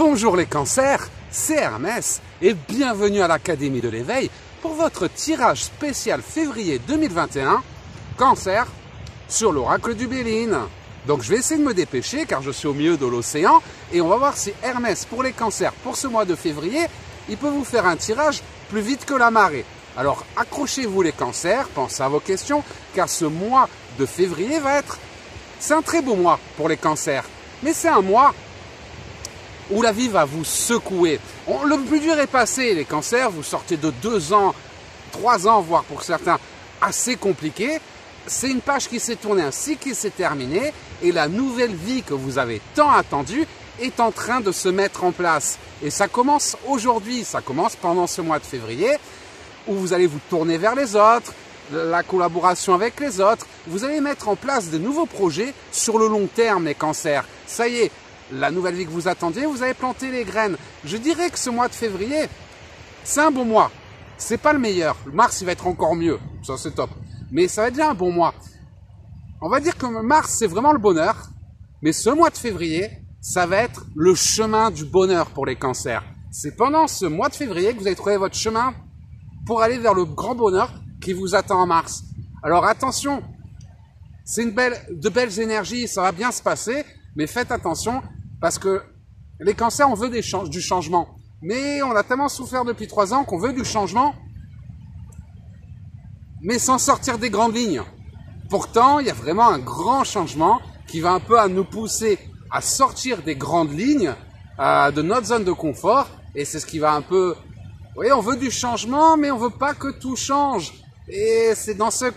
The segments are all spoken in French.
Bonjour les cancers, c'est Hermès et bienvenue à l'Académie de l'éveil pour votre tirage spécial février 2021, cancer, sur l'oracle du Béline. Donc je vais essayer de me dépêcher car je suis au milieu de l'océan et on va voir si Hermès pour les cancers pour ce mois de février, il peut vous faire un tirage plus vite que la marée. Alors accrochez-vous les cancers, pensez à vos questions car ce mois de février c'est un très beau mois pour les cancers, mais c'est un mois où la vie va vous secouer. Le plus dur est passé, les cancers, vous sortez de 2 ans, 3 ans, voire pour certains, assez compliqués. C'est une page qui s'est tournée, un cycle qui s'est terminé, et la nouvelle vie que vous avez tant attendue est en train de se mettre en place. Et ça commence aujourd'hui, ça commence pendant ce mois de février, où vous allez vous tourner vers les autres, la collaboration avec les autres, vous allez mettre en place de nouveaux projets sur le long terme, les cancers. Ça y est, la nouvelle vie que vous attendiez, vous avez planté les graines. Je dirais que ce mois de février, c'est un bon mois. C'est pas le meilleur. Mars, il va être encore mieux. Ça, c'est top. Mais ça va être déjà un bon mois. On va dire que Mars, c'est vraiment le bonheur. Mais ce mois de février, ça va être le chemin du bonheur pour les cancers. C'est pendant ce mois de février que vous allez trouver votre chemin pour aller vers le grand bonheur qui vous attend en mars. Alors attention, c'est de belles énergies, ça va bien se passer, mais faites attention parce que les cancers, on veut du changement. Mais on a tellement souffert depuis 3 ans qu'on veut du changement, mais sans sortir des grandes lignes. Pourtant, il y a vraiment un grand changement qui va un peu à nous pousser à sortir des grandes lignes, de notre zone de confort. Et c'est ce qui va un peu... Oui, on veut du changement, mais on veut pas que tout change. Et c'est dans cette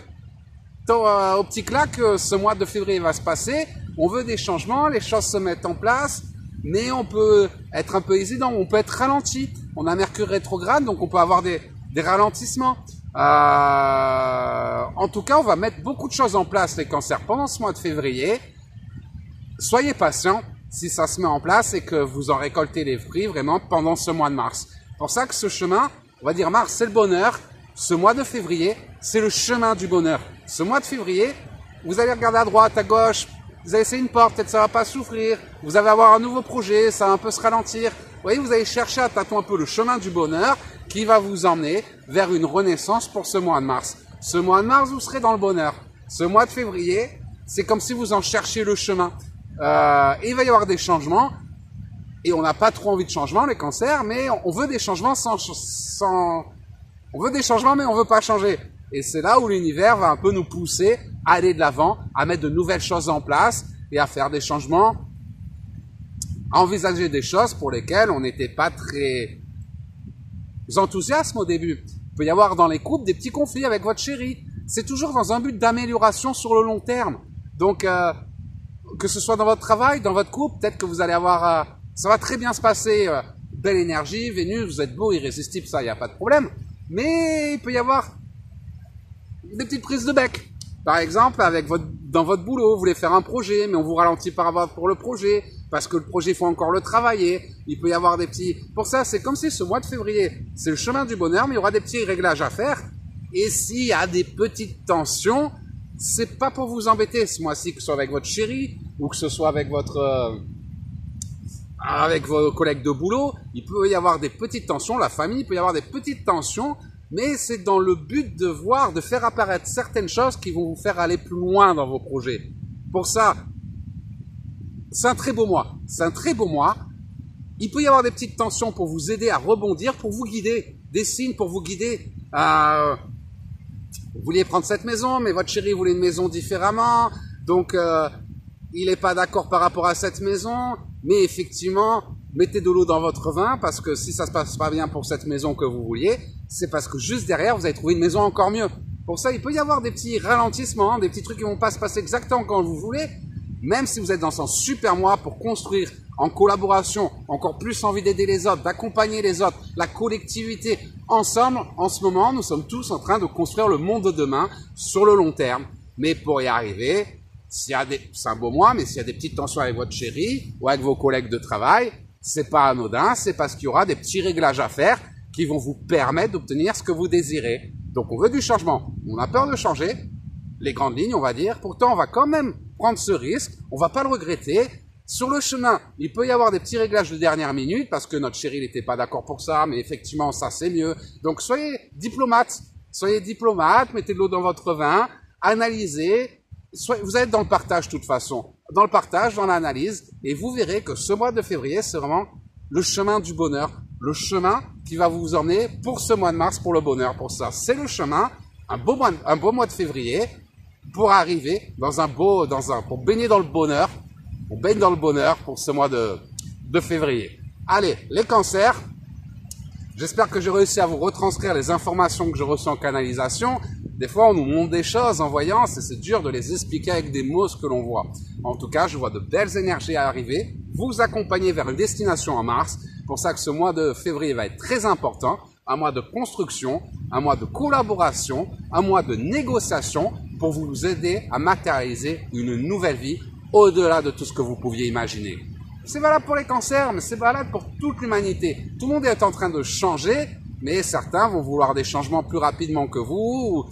optique-là que ce mois de février va se passer. On veut des changements, les choses se mettent en place, mais on peut être un peu hésitant, on peut être ralenti. On a Mercure rétrograde, donc on peut avoir des ralentissements. En tout cas, on va mettre beaucoup de choses en place, les cancers, pendant ce mois de février. Soyez patients si ça se met en place et que vous en récoltez les fruits vraiment pendant ce mois de mars. C'est pour ça que ce chemin, on va dire mars, c'est le bonheur. Ce mois de février, c'est le chemin du bonheur. Ce mois de février, vous allez regarder à droite, à gauche, vous allez essayer une porte, peut-être ça va pas s'ouvrir, vous allez avoir un nouveau projet, ça va un peu se ralentir. Vous voyez, vous allez chercher à tâter un peu le chemin du bonheur qui va vous emmener vers une renaissance pour ce mois de mars. Ce mois de mars, vous serez dans le bonheur. Ce mois de février, c'est comme si vous en cherchiez le chemin. Il va y avoir des changements et on n'a pas trop envie de changement, les cancers, mais on veut des changements on veut des changements, mais on veut pas changer. Et c'est là où l'univers va un peu nous pousser à aller de l'avant, à mettre de nouvelles choses en place et à faire des changements, à envisager des choses pour lesquelles on n'était pas très enthousiaste au début. Il peut y avoir dans les couples des petits conflits avec votre chéri. C'est toujours dans un but d'amélioration sur le long terme. Donc, que ce soit dans votre travail, dans votre couple, peut-être que vous allez avoir... ça va très bien se passer. Belle énergie, Vénus, vous êtes beau, irrésistible, ça, il n'y a pas de problème. Mais il peut y avoir des petites prises de bec. Par exemple, dans votre boulot, vous voulez faire un projet, mais on vous ralentit pour le projet, parce que le projet, il faut encore le travailler. Il peut y avoir des petits... Pour ça, c'est comme si ce mois de février, c'est le chemin du bonheur, mais il y aura des petits réglages à faire. Et s'il y a des petites tensions, c'est pas pour vous embêter ce mois-ci, que ce soit avec votre chéri, ou que ce soit avec avec vos collègues de boulot. Il peut y avoir des petites tensions, la famille, il peut y avoir des petites tensions, mais c'est dans le but de faire apparaître certaines choses qui vont vous faire aller plus loin dans vos projets. Pour ça, c'est un très beau mois. C'est un très beau mois. Il peut y avoir des petites tensions pour vous aider à rebondir, pour vous guider, des signes pour vous guider. Vous vouliez prendre cette maison, mais votre chéri voulait une maison différemment, donc il n'est pas d'accord par rapport à cette maison, mais effectivement, mettez de l'eau dans votre vin, parce que si ça se passe pas bien pour cette maison que vous vouliez, c'est parce que juste derrière, vous avez trouvé une maison encore mieux. Pour ça, il peut y avoir des petits ralentissements, des petits trucs qui vont pas se passer exactement comme vous voulez, même si vous êtes dans un super mois pour construire en collaboration, encore plus envie d'aider les autres, d'accompagner les autres, la collectivité. Ensemble, en ce moment, nous sommes tous en train de construire le monde de demain sur le long terme. Mais pour y arriver, c'est un beau mois, mais s'il y a des petites tensions avec votre chéri ou avec vos collègues de travail, c'est pas anodin, c'est parce qu'il y aura des petits réglages à faire qui vont vous permettre d'obtenir ce que vous désirez. Donc on veut du changement, on a peur de changer, les grandes lignes on va dire, pourtant on va quand même prendre ce risque, on va pas le regretter, Sur le chemin, il peut y avoir des petits réglages de dernière minute parce que notre chéri n'était pas d'accord pour ça, mais effectivement, ça c'est mieux. Donc soyez diplomate, mettez de l'eau dans votre vin, analysez. Vous êtes dans le partage de toute façon, dans le partage, dans l'analyse, et vous verrez que ce mois de février, c'est vraiment le chemin du bonheur, le chemin qui va vous emmener pour ce mois de mars, pour le bonheur, pour ça. C'est le chemin, un beau mois de février, pour arriver pour baigner dans le bonheur. On baigne dans le bonheur pour ce mois de février. Allez, les cancers. J'espère que j'ai réussi à vous retranscrire les informations que je reçois en canalisation. Des fois, on nous montre des choses en voyance et c'est dur de les expliquer avec des mots ce que l'on voit. En tout cas, je vois de belles énergies à arriver, vous accompagner vers une destination en mars. Pour ça que ce mois de février va être très important. Un mois de construction, un mois de collaboration, un mois de négociation pour vous aider à matérialiser une nouvelle vie au-delà de tout ce que vous pouviez imaginer. C'est valable pour les cancers, mais c'est valable pour toute l'humanité. Tout le monde est en train de changer, mais certains vont vouloir des changements plus rapidement que vous.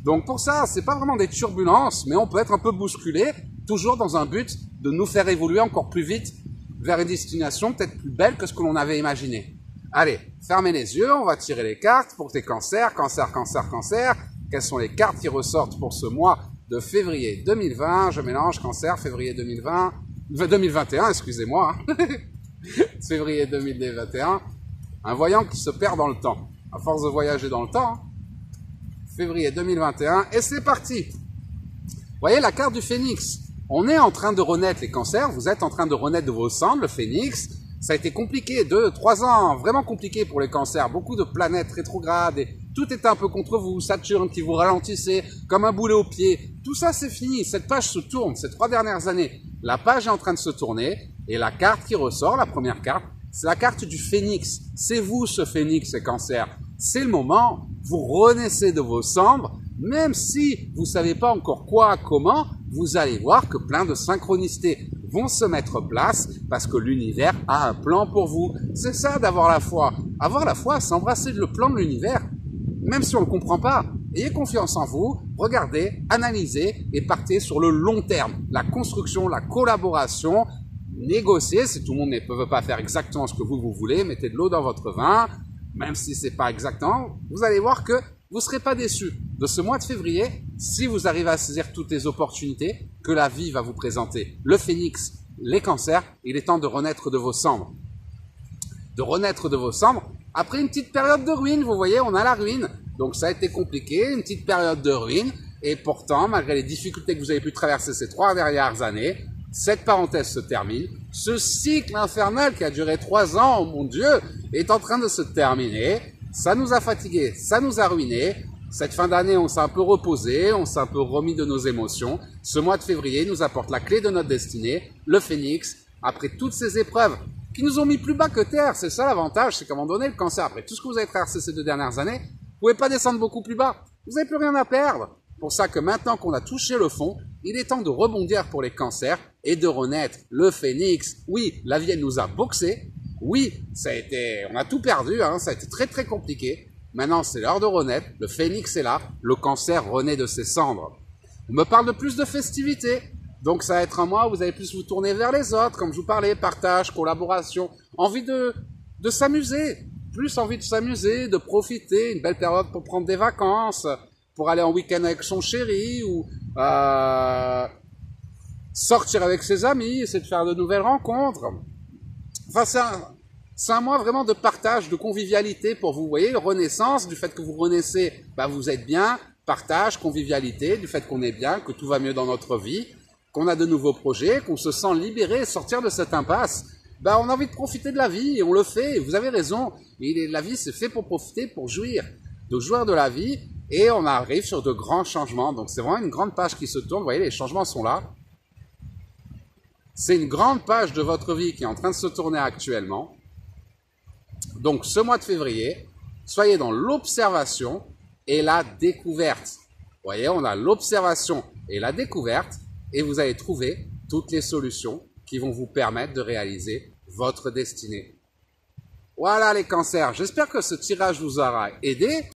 Donc pour ça, c'est pas vraiment des turbulences, mais on peut être un peu bousculé, toujours dans un but de nous faire évoluer encore plus vite vers une destination peut-être plus belle que ce que l'on avait imaginé. Allez, fermez les yeux, on va tirer les cartes pour tes cancers, cancer. Quelles sont les cartes qui ressortent pour ce mois de février 2020, je mélange cancer, février 2021, excusez-moi, février 2021, un voyant qui se perd dans le temps, à force de voyager dans le temps, février 2021, et c'est parti. Vous voyez la carte du phénix, on est en train de renaître les cancers, vous êtes en train de renaître de vos cendres, le phénix, ça a été compliqué, 2-3 ans, vraiment compliqué pour les cancers, beaucoup de planètes rétrogrades, et tout était un peu contre vous, Saturne qui vous ralentissait comme un boulet au pied. Tout ça, c'est fini. Cette page se tourne. Ces 3 dernières années, la page est en train de se tourner. Et la carte qui ressort, la première carte, c'est la carte du phénix. C'est vous, ce phénix, les cancers. C'est le moment. Vous renaissez de vos cendres. Même si vous savez pas encore quoi, comment, vous allez voir que plein de synchronicités vont se mettre en place parce que l'univers a un plan pour vous. C'est ça d'avoir la foi. Avoir la foi, c'est embrasser le plan de l'univers. Même si on ne le comprend pas, ayez confiance en vous, regardez, analysez et partez sur le long terme. La construction, la collaboration, négocier, si tout le monde ne peut pas faire exactement ce que vous voulez, mettez de l'eau dans votre vin, même si c'est pas exactement, vous allez voir que vous ne serez pas déçus de ce mois de février si vous arrivez à saisir toutes les opportunités que la vie va vous présenter. Le phénix, les cancers, il est temps de renaître de vos cendres. De renaître de vos cendres, après une petite période de ruine, vous voyez, on a la ruine. Donc ça a été compliqué, une petite période de ruine. Et pourtant, malgré les difficultés que vous avez pu traverser ces 3 dernières années, cette parenthèse se termine. Ce cycle infernal qui a duré 3 ans, oh mon Dieu, est en train de se terminer. Ça nous a fatigués, ça nous a ruinés. Cette fin d'année, on s'est un peu reposé, on s'est un peu remis de nos émotions. Ce mois de février nous apporte la clé de notre destinée, le phénix, après toutes ces épreuves qui nous ont mis plus bas que terre. C'est ça l'avantage, c'est qu'à un moment donné, le cancer, après tout ce que vous avez traversé ces 2 dernières années, vous pouvez pas descendre beaucoup plus bas. Vous n'avez plus rien à perdre. Pour ça que maintenant qu'on a touché le fond, il est temps de rebondir pour les cancers et de renaître. Le phénix, oui, la vie elle nous a boxé. Oui, on a tout perdu, hein, ça a été très très compliqué. Maintenant, c'est l'heure de renaître. Le phénix est là. Le cancer renaît de ses cendres. On me parle de plus de festivités. Donc ça va être un mois où vous allez plus vous tourner vers les autres, comme je vous parlais, partage, collaboration, envie de s'amuser, plus envie de s'amuser, de profiter, une belle période pour prendre des vacances, pour aller en week-end avec son chéri, ou sortir avec ses amis, essayer de faire de nouvelles rencontres. Enfin, c'est un mois vraiment de partage, de convivialité pour vous, voyez, renaissance, du fait que vous renaissez, vous êtes bien, partage, convivialité, du fait qu'on est bien, que tout va mieux dans notre vie, qu'on a de nouveaux projets, qu'on se sent libéré, sortir de cette impasse, on a envie de profiter de la vie et on le fait. Et vous avez raison, la vie c'est fait pour profiter, pour jouir, de jouir de la vie et on arrive sur de grands changements. Donc c'est vraiment une grande page qui se tourne, vous voyez les changements sont là. C'est une grande page de votre vie qui est en train de se tourner actuellement. Donc ce mois de février, soyez dans l'observation et la découverte. Vous voyez, on a l'observation et la découverte. Et vous allez trouver toutes les solutions qui vont vous permettre de réaliser votre destinée. Voilà les cancers, j'espère que ce tirage vous aura aidé.